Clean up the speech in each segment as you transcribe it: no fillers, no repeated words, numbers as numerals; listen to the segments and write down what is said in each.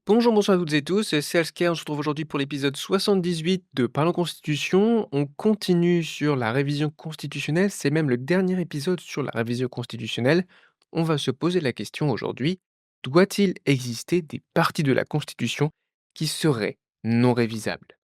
Bonjour, bonsoir à toutes et tous, c'est Alsker, on se retrouve aujourd'hui pour l'épisode 78 de Parlons Constitution. On continue sur la révision constitutionnelle, c'est même le dernier épisode sur la révision constitutionnelle. On va se poser la question aujourd'hui, doit-il exister des parties de la Constitution qui seraient non révisables?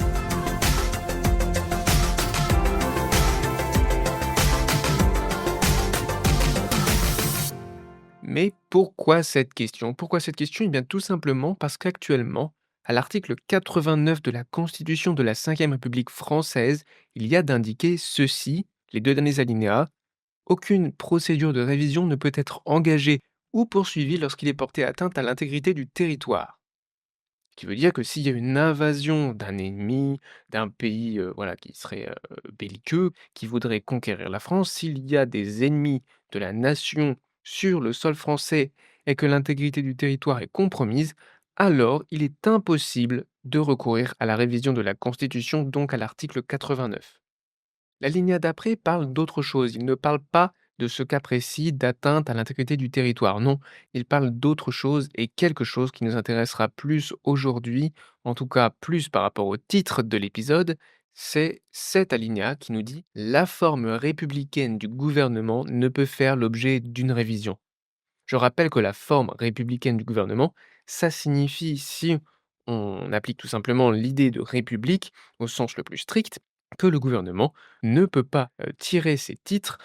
Mais pourquoi cette question? Pourquoi cette question? Eh bien tout simplement parce qu'actuellement, à l'article 89 de la Constitution de la Cinquième République française, il y a d'indiquer ceci, les 2 derniers alinéas: «Aucune procédure de révision ne peut être engagée ou poursuivie lorsqu'il est porté atteinte à l'intégrité du territoire». Ce qui veut dire que s'il y a une invasion d'un ennemi, d'un pays, voilà, qui serait, belliqueux, qui voudrait conquérir la France, s'il y a des ennemis de la nation sur le sol français et que l'intégrité du territoire est compromise, alors il est impossible de recourir à la révision de la Constitution, donc à l'article 89. L'alinéa d'après parle d'autre chose. Il ne parle pas de ce cas précis d'atteinte à l'intégrité du territoire. Non, il parle d'autre chose et quelque chose qui nous intéressera plus aujourd'hui, en tout cas plus par rapport au titre de l'épisode, c'est cet alinéa qui nous dit: «La forme républicaine du gouvernement ne peut faire l'objet d'une révision». Je rappelle que la forme républicaine du gouvernement, ça signifie, si on applique tout simplement l'idée de république au sens le plus strict, que le gouvernement ne peut pas tirer ses titres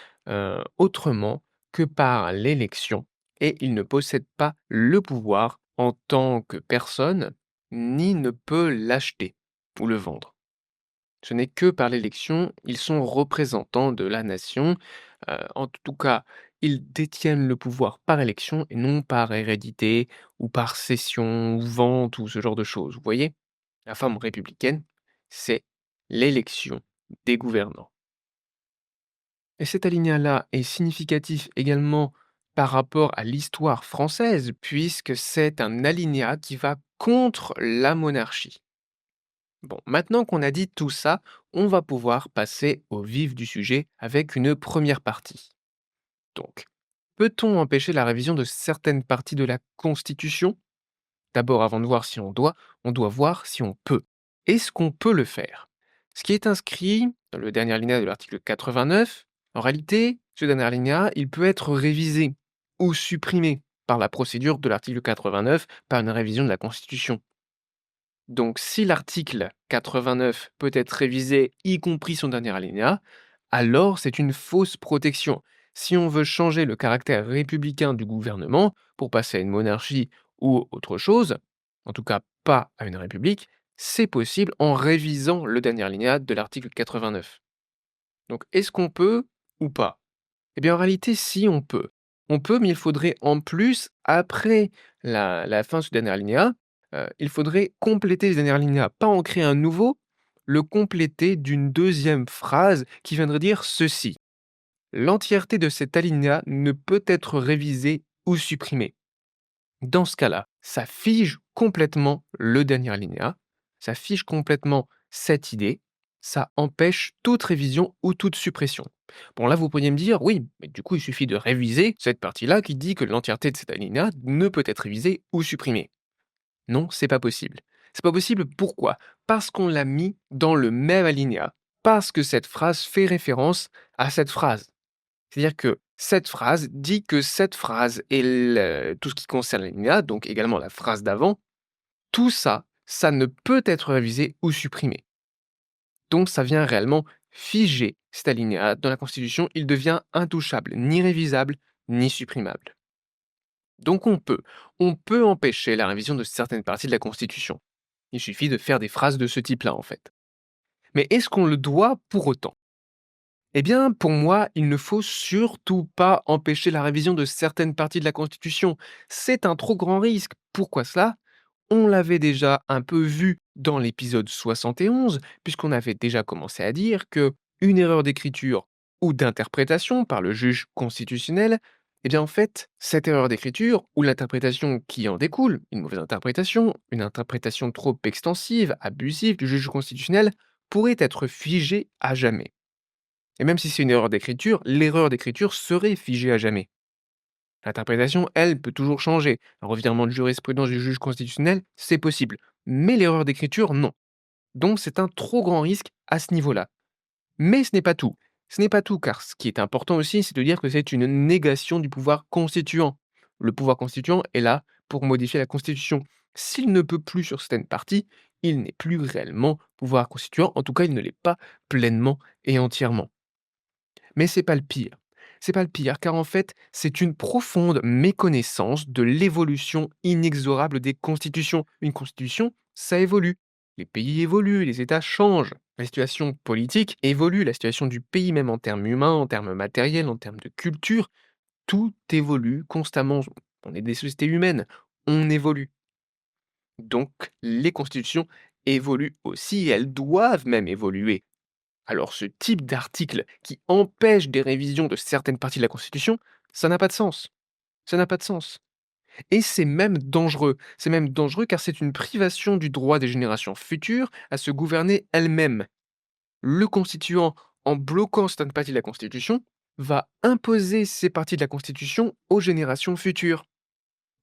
autrement que par l'élection et il ne possède pas le pouvoir en tant que personne, ni ne peut l'acheter ou le vendre. Ce n'est que par l'élection, ils sont représentants de la nation. En tout cas, ils détiennent le pouvoir par élection et non par hérédité ou par cession ou vente ou ce genre de choses, vous voyez? La forme républicaine, c'est l'élection des gouvernants. Et cet alinéa-là est significatif également par rapport à l'histoire française, puisque c'est un alinéa qui va contre la monarchie. Bon, maintenant qu'on a dit tout ça, on va pouvoir passer au vif du sujet avec une première partie. Donc, peut-on empêcher la révision de certaines parties de la Constitution? D'abord, avant de voir si on doit voir si on peut. Est-ce qu'on peut le faire? Ce qui est inscrit dans le dernier alinéa de l'article 89, en réalité, ce dernier alinéa, il peut être révisé ou supprimé par la procédure de l'article 89 par une révision de la Constitution. Donc, si l'article 89 peut être révisé, y compris son dernier alinéa, alors c'est une fausse protection. Si on veut changer le caractère républicain du gouvernement pour passer à une monarchie ou autre chose, en tout cas pas à une république, c'est possible en révisant le dernier alinéa de l'article 89. Donc, est-ce qu'on peut ou pas? Eh bien, en réalité, si on peut. On peut, mais il faudrait en plus, après la fin de ce dernier alinéa, il faudrait compléter ce dernier alinéa, pas en créer un nouveau, le compléter d'une deuxième phrase qui viendrait dire ceci: «L'entièreté de cet alinéa ne peut être révisée ou supprimée». Dans ce cas-là, ça fige complètement le dernier alinéa, ça fige complètement cette idée, ça empêche toute révision ou toute suppression. Bon là, vous pourriez me dire: «Oui, mais du coup, il suffit de réviser cette partie-là qui dit que l'entièreté de cet alinéa ne peut être révisée ou supprimée». Non, c'est pas possible. C'est pas possible, pourquoi? Parce qu'on l'a mis dans le même alinéa, parce que cette phrase fait référence à cette phrase. C'est-à-dire que cette phrase dit que cette phrase et tout ce qui concerne l'alinéa, donc également la phrase d'avant, tout ça, ça ne peut être révisé ou supprimé. Donc ça vient réellement figer cet alinéa dans la Constitution, il devient intouchable, ni révisable, ni supprimable. Donc on peut empêcher la révision de certaines parties de la Constitution. Il suffit de faire des phrases de ce type-là en fait. Mais est-ce qu'on le doit pour autant? Eh bien, pour moi, il ne faut surtout pas empêcher la révision de certaines parties de la Constitution. C'est un trop grand risque. Pourquoi cela? On l'avait déjà un peu vu dans l'épisode 71, puisqu'on avait déjà commencé à dire que une erreur d'écriture ou d'interprétation par le juge constitutionnel, eh bien en fait, cette erreur d'écriture ou l'interprétation qui en découle, une mauvaise interprétation, une interprétation trop extensive, abusive du juge constitutionnel, pourrait être figée à jamais. Et même si c'est une erreur d'écriture, l'erreur d'écriture serait figée à jamais. L'interprétation, elle, peut toujours changer. Un revirement de jurisprudence du juge constitutionnel, c'est possible. Mais l'erreur d'écriture, non. Donc c'est un trop grand risque à ce niveau-là. Mais ce n'est pas tout. Ce n'est pas tout, car ce qui est important aussi, c'est de dire que c'est une négation du pouvoir constituant. Le pouvoir constituant est là pour modifier la Constitution. S'il ne peut plus sur certaines parties, il n'est plus réellement pouvoir constituant, en tout cas il ne l'est pas pleinement et entièrement. Mais c'est pas le pire. C'est pas le pire, car en fait, c'est une profonde méconnaissance de l'évolution inexorable des constitutions. Une constitution, ça évolue. Les pays évoluent, les États changent. La situation politique évolue, la situation du pays, même en termes humains, en termes matériels, en termes de culture, tout évolue constamment. On est des sociétés humaines, on évolue. Donc, les constitutions évoluent aussi, et elles doivent même évoluer. Alors ce type d'article qui empêche des révisions de certaines parties de la Constitution, ça n'a pas de sens. Ça n'a pas de sens. Et c'est même dangereux. C'est même dangereux car c'est une privation du droit des générations futures à se gouverner elles-mêmes. Le constituant, en bloquant certaines parties de la Constitution, va imposer ces parties de la Constitution aux générations futures.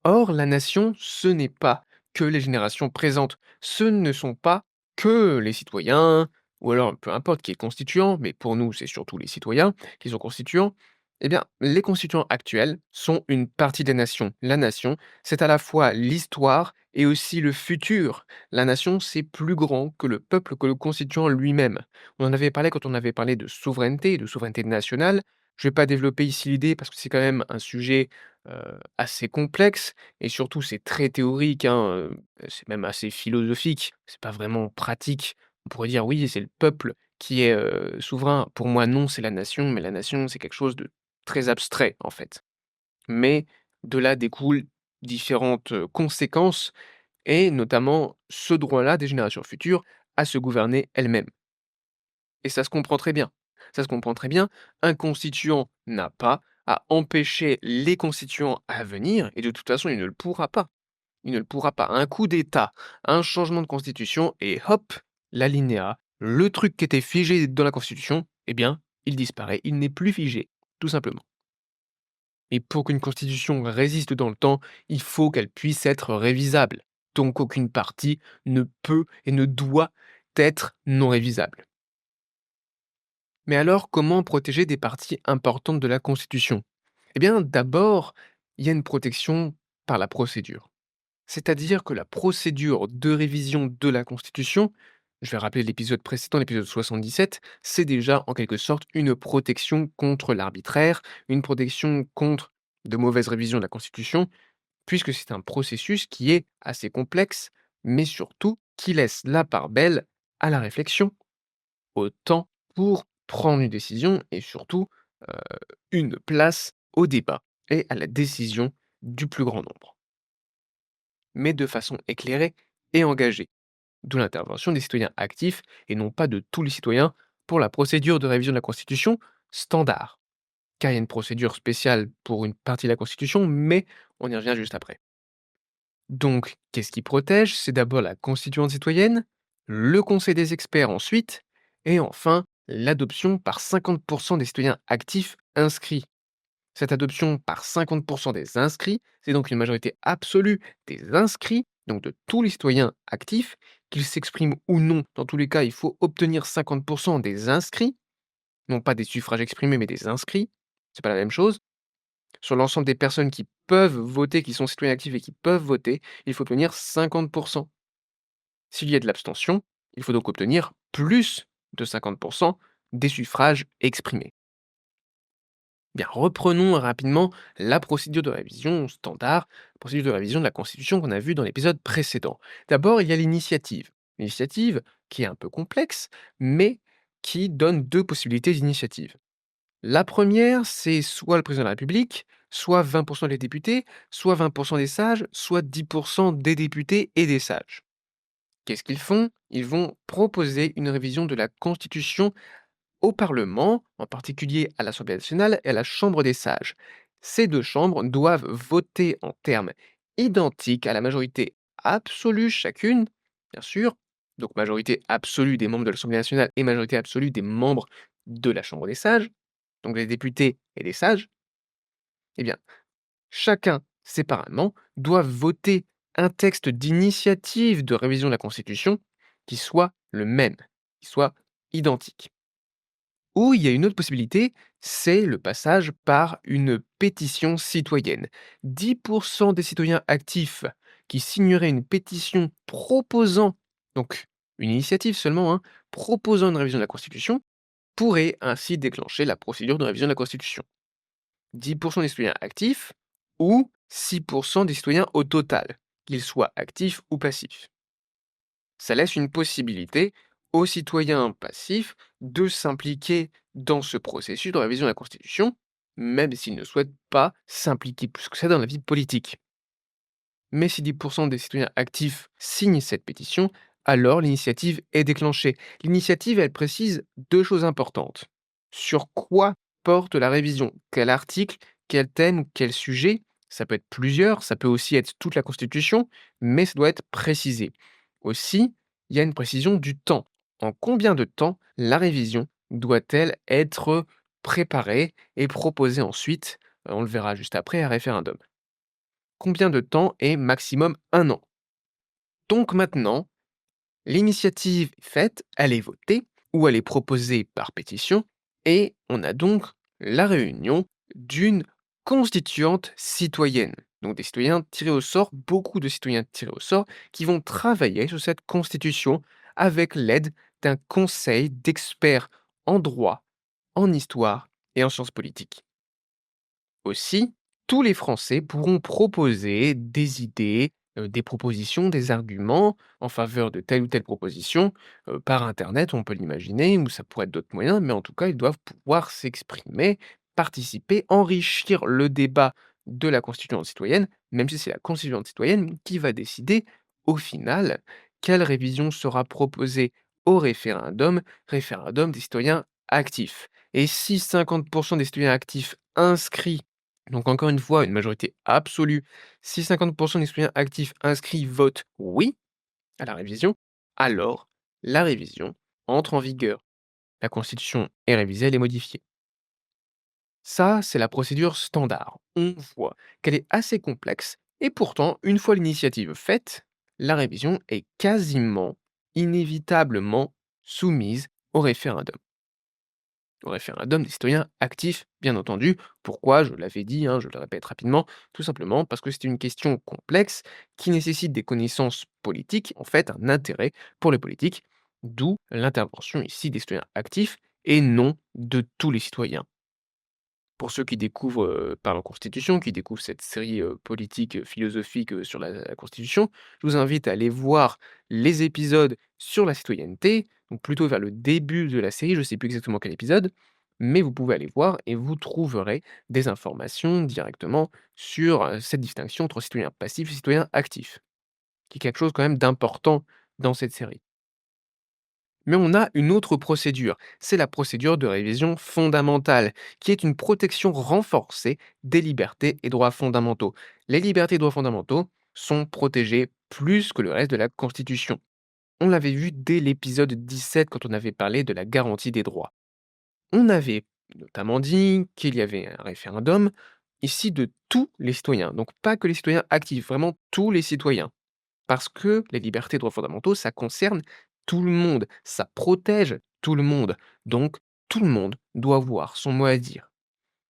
Or, la nation, ce n'est pas que les générations présentes, ce ne sont pas que les citoyens, ou alors peu importe qui est constituant, mais pour nous, c'est surtout les citoyens qui sont constituants. Eh bien, les constituants actuels sont une partie de la nation. La nation, c'est à la fois l'histoire et aussi le futur. La nation, c'est plus grand que le peuple, que le constituant lui-même. On en avait parlé quand on avait parlé de souveraineté nationale. Je ne vais pas développer ici l'idée parce que c'est quand même un sujet assez complexe et surtout c'est très théorique, hein, c'est même assez philosophique, c'est pas vraiment pratique. On pourrait dire: «Oui, c'est le peuple qui est, souverain». Pour moi, non, c'est la nation, mais la nation, c'est quelque chose de très abstrait, en fait. Mais de là découlent différentes, conséquences et notamment ce droit-là des générations futures à se gouverner elles-mêmes. Et ça se comprend très bien. Ça se comprend très bien. Un constituant n'a pas à empêcher les constituants à venir, et de toute façon, il ne le pourra pas. Il ne le pourra pas. Un coup d'État, un changement de constitution, et hop, l'alinéa, le truc qui était figé dans la constitution, eh bien, il disparaît. Il n'est plus figé, tout simplement. Et pour qu'une constitution résiste dans le temps, il faut qu'elle puisse être révisable. Donc aucune partie ne peut et ne doit être non révisable. Mais alors, comment protéger des parties importantes de la Constitution? Eh bien, d'abord, il y a une protection par la procédure. C'est-à-dire que la procédure de révision de la Constitution, je vais rappeler l'épisode précédent, l'épisode 77, c'est déjà en quelque sorte une protection contre l'arbitraire, une protection contre de mauvaises révisions de la Constitution, puisque c'est un processus qui est assez complexe, mais surtout qui laisse la part belle à la réflexion, au temps pour prendre une décision et surtout, heu, une place au débat et à la décision du plus grand nombre, mais de façon éclairée et engagée. D'où l'intervention des citoyens actifs et non pas de tous les citoyens pour la procédure de révision de la Constitution standard. Car il y a une procédure spéciale pour une partie de la Constitution, mais on y revient juste après. Donc, qu'est-ce qui protège? C'est d'abord la constituante citoyenne, le conseil des experts ensuite, et enfin l'adoption par 50% des citoyens actifs inscrits. Cette adoption par 50% des inscrits, c'est donc une majorité absolue des inscrits, donc de tous les citoyens actifs, qu'ils s'expriment ou non. Dans tous les cas, il faut obtenir 50% des inscrits, non pas des suffrages exprimés, mais des inscrits. C'est pas la même chose. Sur l'ensemble des personnes qui peuvent voter, qui sont citoyens actifs et qui peuvent voter, il faut obtenir 50%. S'il y a de l'abstention, il faut donc obtenir plus de 50% des suffrages exprimés. Bien, reprenons rapidement la procédure de révision standard, la procédure de révision de la Constitution qu'on a vue dans l'épisode précédent. D'abord, il y a l'initiative. L'initiative qui est un peu complexe, mais qui donne deux possibilités d'initiative. La première, c'est soit le président de la République, soit 20% des députés, soit 20% des sages, soit 10% des députés et des sages. Qu'est-ce qu'ils font? Ils vont proposer une révision de la Constitution au Parlement, en particulier à l'Assemblée nationale et à la Chambre des sages. Ces deux chambres doivent voter en termes identiques à la majorité absolue chacune, bien sûr, donc majorité absolue des membres de l'Assemblée nationale et majorité absolue des membres de la Chambre des sages, donc des députés et des sages. Eh bien, Chacun, séparément, doit voter un texte d'initiative de révision de la Constitution qui soit le même, qui soit identique. Ou il y a une autre possibilité, c'est le passage par une pétition citoyenne. 10% des citoyens actifs qui signeraient une pétition proposant, donc une initiative seulement, hein, proposant une révision de la Constitution, pourraient ainsi déclencher la procédure de révision de la Constitution. 10% des citoyens actifs ou 6% des citoyens au total, qu'ils soient actifs ou passifs. Ça laisse une possibilité aux citoyens passifs de s'impliquer dans ce processus de révision de la Constitution, même s'ils ne souhaitent pas s'impliquer plus que ça dans la vie politique. Mais si 10% des citoyens actifs signent cette pétition, alors l'initiative est déclenchée. L'initiative, elle précise deux choses importantes. Sur quoi porte la révision? Quel article, quel thème, quel sujet? Ça peut être plusieurs, ça peut aussi être toute la Constitution, mais ça doit être précisé. Aussi, il y a une précision du temps. En combien de temps la révision doit-elle être préparée et proposée ensuite, on le verra juste après, à référendum? Combien de temps est maximum 1 an. Donc maintenant, l'initiative est faite, elle est votée ou elle est proposée par pétition et on a donc la réunion d'une constituante citoyenne. Donc des citoyens tirés au sort, beaucoup de citoyens tirés au sort qui vont travailler sur cette constitution avec l'aide d'un conseil d'experts en droit, en histoire et en sciences politiques. Aussi, tous les Français pourront proposer des idées, des propositions, des arguments en faveur de telle ou telle proposition, par internet, on peut l'imaginer, ou ça pourrait être d'autres moyens, mais en tout cas, ils doivent pouvoir s'exprimer, participer, enrichir le débat de la constituante citoyenne, même si c'est la constituante citoyenne qui va décider, au final, quelle révision sera proposée au référendum des citoyens actifs. Et si 50 des citoyens actifs inscrits, donc encore une fois, une majorité absolue, si 50 des citoyens actifs inscrits votent «oui» à la révision, alors la révision entre en vigueur. La constitution est révisée, elle est modifiée. Ça, c'est la procédure standard. On voit qu'elle est assez complexe et pourtant, une fois l'initiative faite, la révision est quasiment, inévitablement soumise au référendum. Au référendum des citoyens actifs, bien entendu. Pourquoi? Je l'avais dit, hein, je le répète rapidement, tout simplement parce que c'est une question complexe qui nécessite des connaissances politiques, en fait un intérêt pour les politiques, d'où l'intervention ici des citoyens actifs et non de tous les citoyens. Pour ceux qui découvrent, Parlons Constitution, qui découvrent cette série, politique, philosophique, sur la Constitution, je vous invite à aller voir les épisodes sur la citoyenneté, donc plutôt vers le début de la série, je ne sais plus exactement quel épisode, mais vous pouvez aller voir et vous trouverez des informations directement sur, cette distinction entre citoyen passif et citoyen actif, qui est quelque chose quand même d'important dans cette série. Mais on a une autre procédure, c'est la procédure de révision fondamentale, qui est une protection renforcée des libertés et droits fondamentaux. Les libertés et droits fondamentaux sont protégés plus que le reste de la Constitution. On l'avait vu dès l'épisode 17 quand on avait parlé de la garantie des droits. On avait notamment dit qu'il y avait un référendum ici de tous les citoyens, donc pas que les citoyens actifs, vraiment tous les citoyens. Parce que les libertés et droits fondamentaux, ça concerne tout le monde, ça protège tout le monde. Donc, tout le monde doit avoir son mot à dire.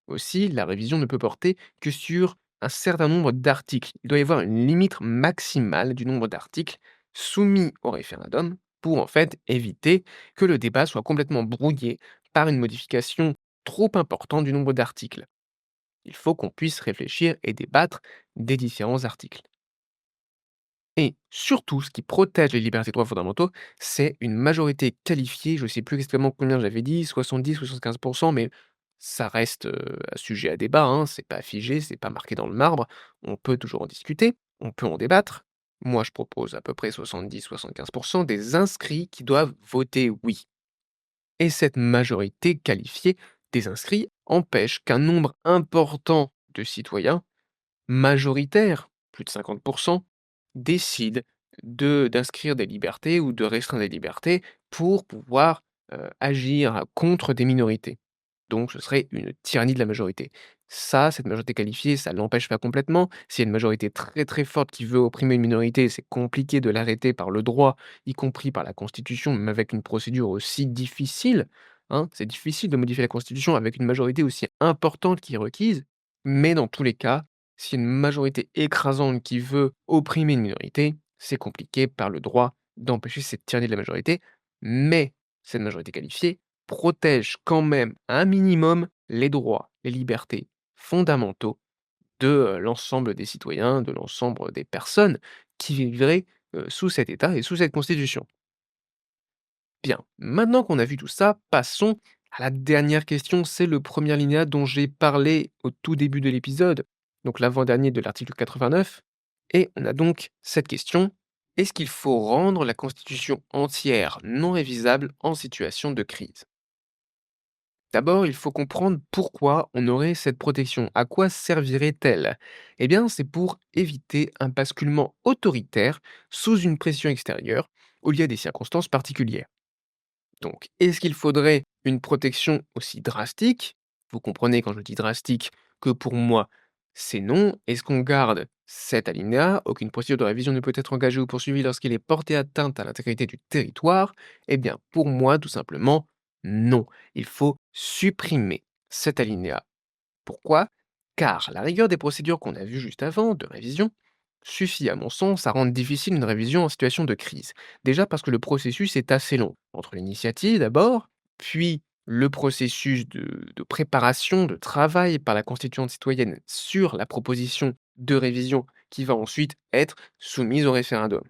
Aussi, la révision ne peut porter que sur un certain nombre d'articles. Il doit y avoir une limite maximale du nombre d'articles soumis au référendum pour en fait éviter que le débat soit complètement brouillé par une modification trop importante du nombre d'articles. Il faut qu'on puisse réfléchir et débattre des différents articles. Et surtout, ce qui protège les libertés et droits fondamentaux, c'est une majorité qualifiée, je ne sais plus exactement combien j'avais dit, 70 ou 75, mais ça reste, sujet à débat, hein, c'est pas figé, c'est pas marqué dans le marbre. On peut toujours en discuter, on peut en débattre. Moi, je propose à peu près 70-75 des inscrits qui doivent voter «oui». Et cette majorité qualifiée des inscrits empêche qu'un nombre important de citoyens majoritaire, plus de 50, décide d'inscrire des libertés ou de restreindre des libertés pour pouvoir, agir contre des minorités. Donc ce serait une tyrannie de la majorité. Ça, cette majorité qualifiée, ça l'empêche pas complètement. S'il y a une majorité très, très forte qui veut opprimer une minorité, c'est compliqué de l'arrêter par le droit, y compris par la Constitution, même avec une procédure aussi difficile, hein. C'est difficile de modifier la Constitution avec une majorité aussi importante qui est requise, mais dans tous les cas, s'il y a une majorité écrasante qui veut opprimer une minorité, c'est compliqué par le droit d'empêcher cette tyrannie de la majorité, mais cette majorité qualifiée protège quand même un minimum les droits, les libertés fondamentaux de, l'ensemble des citoyens, de l'ensemble des personnes qui vivraient, sous cet État et sous cette constitution. Bien, maintenant qu'on a vu tout ça, passons à la dernière question. C'est le premier alinéa dont j'ai parlé au tout début de l'épisode, donc l'avant-dernier de l'article 89. Et on a donc cette question: est-ce qu'il faut rendre la Constitution entière non révisable en situation de crise? D'abord, il faut comprendre pourquoi on aurait cette protection. À quoi servirait-elle? Eh bien, c'est pour éviter un basculement autoritaire sous une pression extérieure où il y a des circonstances particulières. Donc, est-ce qu'il faudrait une protection aussi drastique? Vous comprenez quand je dis drastique que pour moi, c'est non. Est-ce qu'on garde cet alinéa? Aucune procédure de révision ne peut être engagée ou poursuivie lorsqu'il est porté atteinte à l'intégrité du territoire. Eh bien, pour moi, tout simplement, non. Il faut supprimer cet alinéa. Pourquoi? Car la rigueur des procédures qu'on a vues juste avant, de révision, suffit à mon sens à rendre difficile une révision en situation de crise. Déjà parce que le processus est assez long. Entre l'initiative d'abord, puis le processus de préparation, de travail par la constituante citoyenne sur la proposition de révision qui va ensuite être soumise au référendum.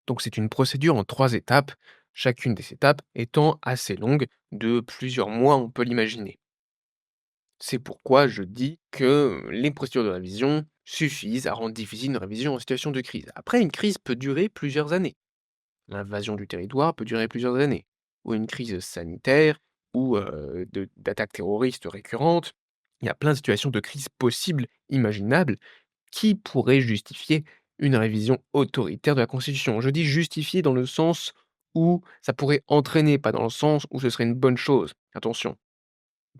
Donc c'est une procédure en 3 étapes, chacune des étapes étant assez longue, de plusieurs mois on peut l'imaginer. C'est pourquoi je dis que les procédures de révision suffisent à rendre difficile une révision en situation de crise. Après, une crise peut durer plusieurs années. L'invasion du territoire peut durer plusieurs années. Ou une crise sanitaire, ou d'attaques terroristes récurrentes. Il y a plein de situations de crise possibles, imaginables, qui pourraient justifier une révision autoritaire de la Constitution. Je dis justifier dans le sens où ça pourrait entraîner, pas dans le sens où ce serait une bonne chose. Attention.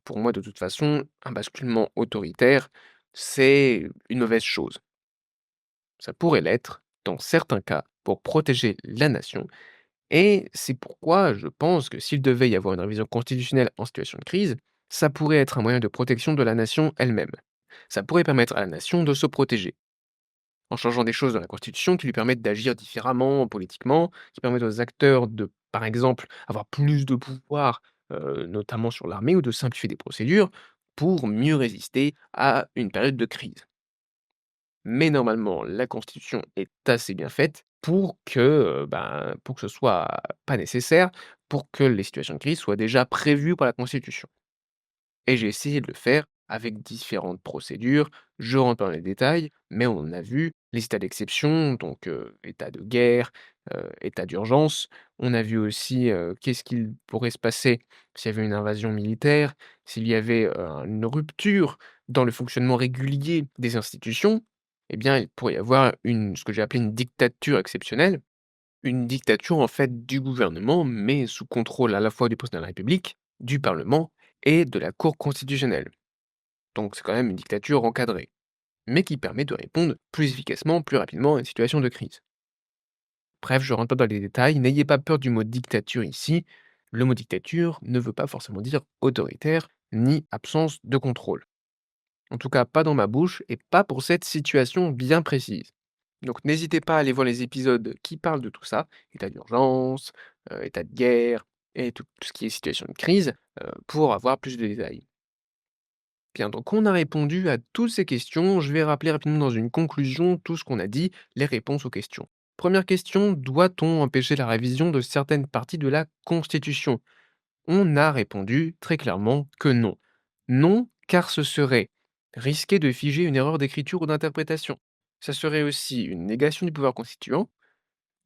Pour moi, de toute façon, un basculement autoritaire, c'est une mauvaise chose. Ça pourrait l'être, dans certains cas, pour protéger la nation, et c'est pourquoi je pense que s'il devait y avoir une révision constitutionnelle en situation de crise, ça pourrait être un moyen de protection de la nation elle-même. Ça pourrait permettre à la nation de se protéger en changeant des choses dans la Constitution qui lui permettent d'agir différemment politiquement, qui permettent aux acteurs de, par exemple, avoir plus de pouvoir, notamment sur l'armée, ou de simplifier des procédures pour mieux résister à une période de crise. Mais normalement, la Constitution est assez bien faite pour que, pour que ce soit pas nécessaire, pour que les situations de crise soient déjà prévues par la Constitution. Et j'ai essayé de le faire avec différentes procédures. Je rentre pas dans les détails, mais on a vu les états d'exception, donc état de guerre, état d'urgence. On a vu aussi, qu'est-ce qu'il pourrait se passer s'il y avait une invasion militaire, s'il y avait, une rupture dans le fonctionnement régulier des institutions. Eh bien, il pourrait y avoir une ce que j'ai appelé une dictature exceptionnelle. Une dictature, en fait, du gouvernement, mais sous contrôle à la fois du président de la République, du parlement et de la Cour constitutionnelle. Donc c'est quand même une dictature encadrée, mais qui permet de répondre plus efficacement, plus rapidement à une situation de crise. Bref, je rentre pas dans les détails, n'ayez pas peur du mot dictature ici. Le mot dictature ne veut pas forcément dire autoritaire, ni absence de contrôle. En tout cas, pas dans ma bouche et pas pour cette situation bien précise. Donc n'hésitez pas à aller voir les épisodes qui parlent de tout ça, état d'urgence, état de guerre et tout ce qui est situation de crise, pour avoir plus de détails. Bien, donc on a répondu à toutes ces questions. Je vais rappeler rapidement dans une conclusion tout ce qu'on a dit, les réponses aux questions. Première question: doit-on empêcher la révision de certaines parties de la Constitution? On a répondu très clairement que non. Non, car ce serait risquer de figer une erreur d'écriture ou d'interprétation. Ça serait aussi une négation du pouvoir constituant,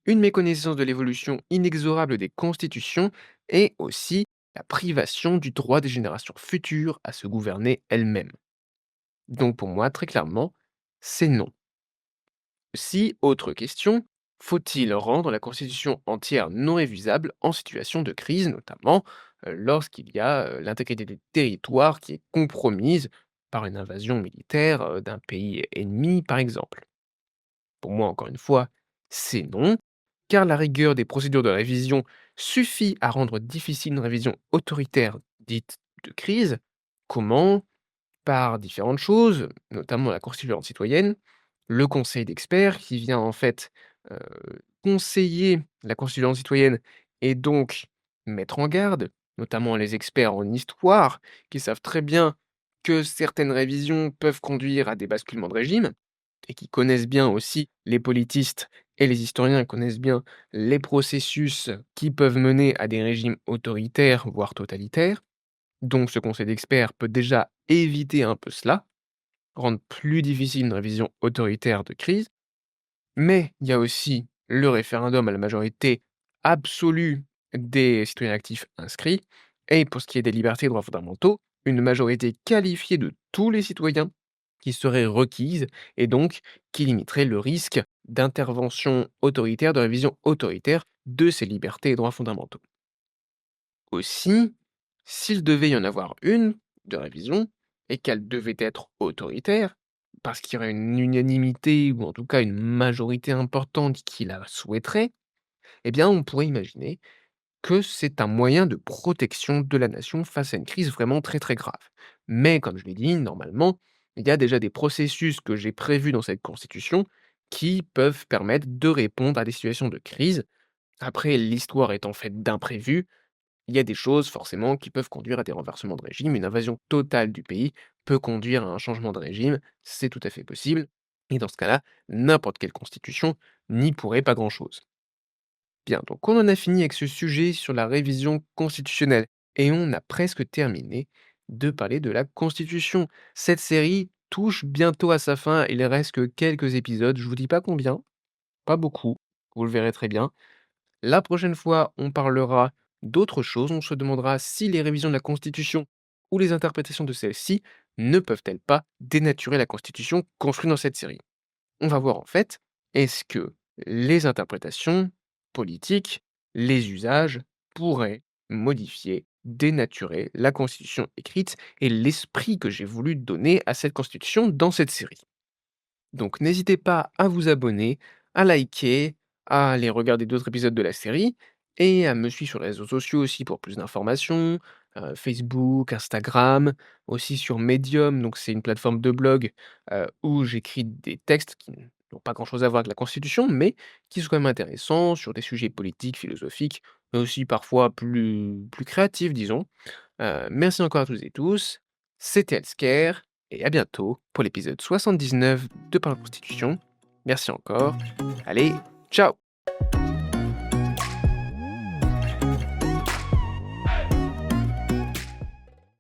une méconnaissance de l'évolution inexorable des constitutions et aussi la privation du droit des générations futures à se gouverner elles-mêmes. Donc pour moi, très clairement, c'est non. Si, autre question, faut-il rendre la Constitution entière non révisable en situation de crise, notamment lorsqu'il y a l'intégrité des territoires qui est compromise? par une invasion militaire d'un pays ennemi, par exemple. Pour moi, encore une fois, c'est non, car la rigueur des procédures de révision suffit à rendre difficile une révision autoritaire dite de crise. Comment? Par différentes choses, notamment la constituante citoyenne, le conseil d'experts qui vient en fait euh, conseiller la constituante citoyenne et donc mettre en garde, notamment les experts en histoire qui savent très bien que certaines révisions peuvent conduire à des basculements de régime et qui connaissent bien aussi les politistes et les historiens connaissent bien les processus qui peuvent mener à des régimes autoritaires, voire totalitaires. Donc ce conseil d'experts peut déjà éviter un peu cela, rendre plus difficile une révision autoritaire de crise, mais il y a aussi le référendum à la majorité absolue des citoyens actifs inscrits, et pour ce qui est des libertés et droits fondamentaux, une majorité qualifiée de tous les citoyens qui serait requise et donc qui limiterait le risque d'intervention autoritaire, de révision autoritaire de ces libertés et droits fondamentaux. Aussi, s'il devait y en avoir une de révision et qu'elle devait être autoritaire, parce qu'il y aurait une unanimité ou en tout cas une majorité importante qui la souhaiterait, eh bien on pourrait imaginer que c'est un moyen de protection de la nation face à une crise vraiment très très grave. Mais comme je l'ai dit, normalement, il y a déjà des processus que j'ai prévus dans cette constitution qui peuvent permettre de répondre à des situations de crise. Après, l'histoire étant faite d'imprévus, il y a des choses forcément qui peuvent conduire à des renversements de régime. Une invasion totale du pays peut conduire à un changement de régime, c'est tout à fait possible. Et dans ce cas-là, n'importe quelle constitution n'y pourrait pas grand-chose. Bien, donc on en a fini avec ce sujet sur la révision constitutionnelle. Et on a presque terminé de parler de la Constitution. Cette série touche bientôt à sa fin, il reste que quelques épisodes, je vous dis pas combien, pas beaucoup, vous le verrez très bien. La prochaine fois, on parlera d'autre chose. On se demandera si les révisions de la Constitution ou les interprétations de celle-ci ne peuvent-elles pas dénaturer la Constitution construite dans cette série. On va voir en fait, est-ce que les interprétations politiques, les usages pourraient modifier, dénaturer la Constitution écrite et l'esprit que j'ai voulu donner à cette Constitution dans cette série. Donc n'hésitez pas à vous abonner, à liker, à aller regarder d'autres épisodes de la série et à me suivre sur les réseaux sociaux aussi pour plus d'informations, Facebook, Instagram, aussi sur Medium, donc c'est une plateforme de blog, où j'écris des textes qui n'ont pas grand-chose à voir avec la constitution, mais qui sont quand même intéressants sur des sujets politiques, philosophiques, mais aussi parfois plus créatifs disons. Merci encore à toutes et tous, c'était Healthcare et à bientôt pour l'épisode 79 de Parle Constitution. Merci encore. Allez, ciao!